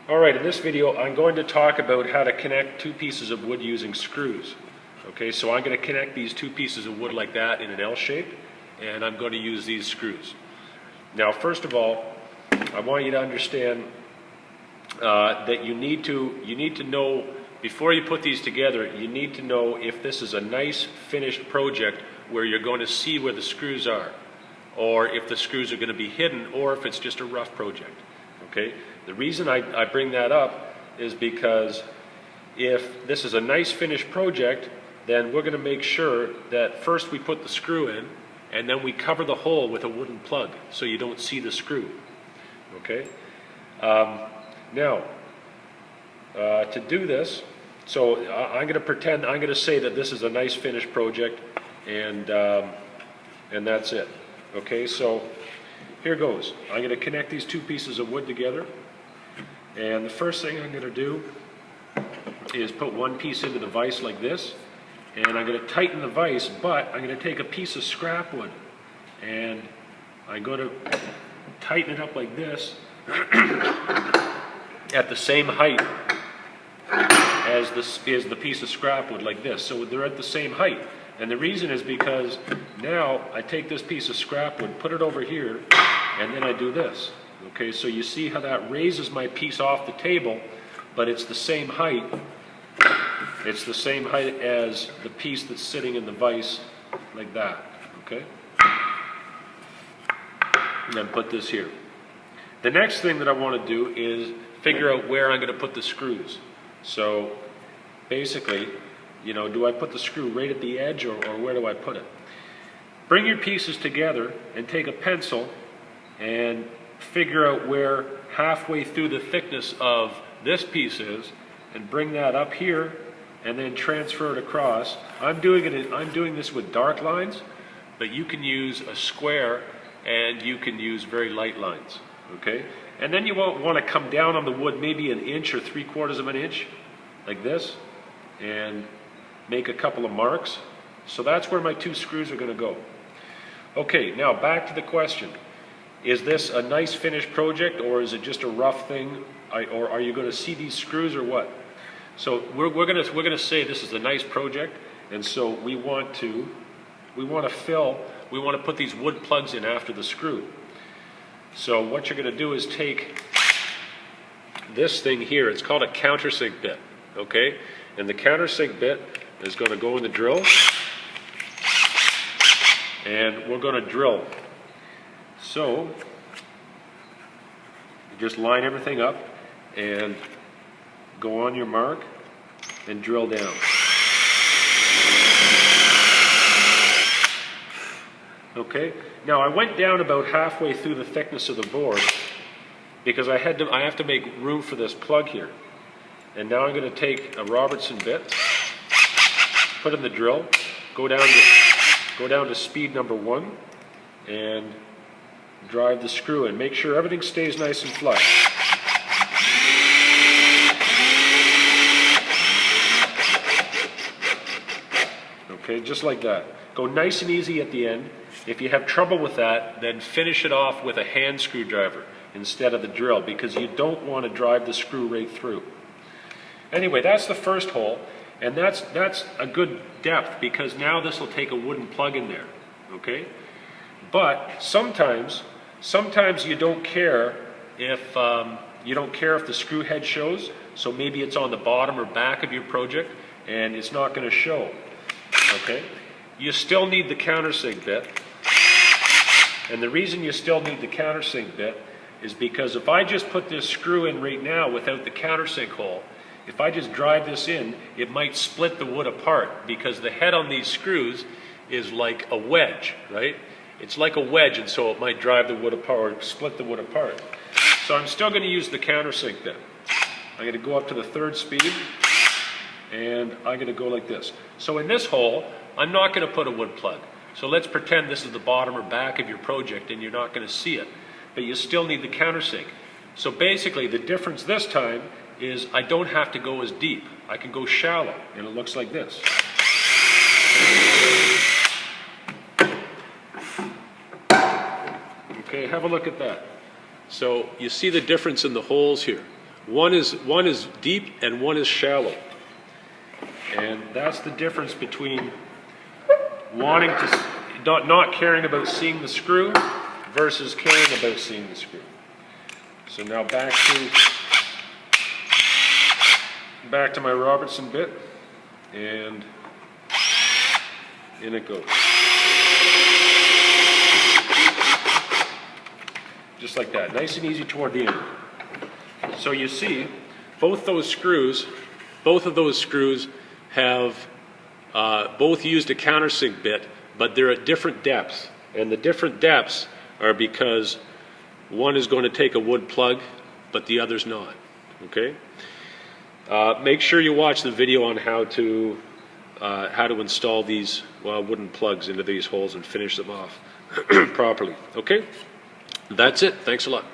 Alright, in this video I'm going to talk about how to connect two pieces of wood using screws. Okay, so I'm going to connect these two pieces of wood like that in an L shape, and I'm going to use these screws. Now first of all, I want you to understand that you need to know, before you put these together, you need to know if this is a nice finished project where you're going to see where the screws are, or if the screws are going to be hidden, or if it's just a rough project. Okay? The reason I bring that up is because if this is a nice finished project, then we're going to make sure that first we put the screw in, and then we cover the hole with a wooden plug so you don't see the screw. Okay? Now, to do this, so I'm going to say that this is a nice finished project, and that's it. Okay, so here goes. I'm going to connect these two pieces of wood together, and the first thing I'm going to do is put one piece into the vise like this, and I'm going to tighten the vise, but I'm going to take a piece of scrap wood, and I'm going to tighten it up like this at the same height as the piece of scrap wood, like this. So they're at the same height. And the reason is because now I take this piece of scrap wood, put it over here, and then I do this. Okay, so you see how that raises my piece off the table, but it's the same height. It's the same height as the piece that's sitting in the vise, like that. Okay? And then put this here. The next thing that I want to do is figure out where I'm going to put the screws. So basically, you know, do I put the screw right at the edge, or where do I put it? Bring your pieces together and take a pencil and figure out where halfway through the thickness of this piece is, and bring that up here and then transfer it across. I'm doing this with dark lines, but you can use a square and you can use very light lines. Okay? And then you won't want to come down on the wood maybe an inch or 3/4 of an inch, like this, and make a couple of marks. So that's where my two screws are going to go. Okay, now back to the question. Is this a nice finished project, or is it just a rough thing? Or are you going to see these screws, or what? So we're going to say this is a nice project, and so we want to put these wood plugs in after the screw. So what you're going to do is take this thing here. It's called a countersink bit. Okay, and the countersink bit is going to go in the drill, and we're going to drill. So you just line everything up and go on your mark and drill down. Okay, now I went down about halfway through the thickness of the board because I have to make room for this plug here. And now I'm going to take a Robertson bit, put in the drill, go down to speed number 1, and drive the screw in. Make sure everything stays nice and flush. Okay, just like that. Go nice and easy at the end. If you have trouble with that, then finish it off with a hand screwdriver instead of the drill, because you don't want to drive the screw right through. Anyway, that's the first hole, and that's a good depth, because now this will take a wooden plug in there. Okay? But sometimes you don't care if the screw head shows, so maybe it's on the bottom or back of your project and it's not going to show. Okay? You still need the countersink bit, and the reason you still need the countersink bit is because if I just put this screw in right now without the countersink hole, if I just drive this in, it might split the wood apart, because the head on these screws is like a wedge, right? It's like a wedge, and so it might drive the wood apart, or split the wood apart. So I'm still going to use the countersink bit. I'm going to go up to the 3rd speed, and I'm going to go like this. So in this hole, I'm not going to put a wood plug. So let's pretend this is the bottom or back of your project and you're not going to see it. But you still need the countersink. So basically the difference this time is I don't have to go as deep. I can go shallow, and it looks like this. Okay, have a look at that. So you see the difference in the holes here. One is deep and one is shallow. And that's the difference between wanting to, not caring about seeing the screw versus caring about seeing the screw. So now back to my Robertson bit, and in it goes. Just like that, nice and easy toward the end. So you see, both of those screws have both used a countersink bit, but they're at different depths. And the different depths are because one is going to take a wood plug, but the other's not. Okay? Make sure you watch the video on how to install these wooden plugs into these holes and finish them off properly. Okay? That's it. Thanks a lot.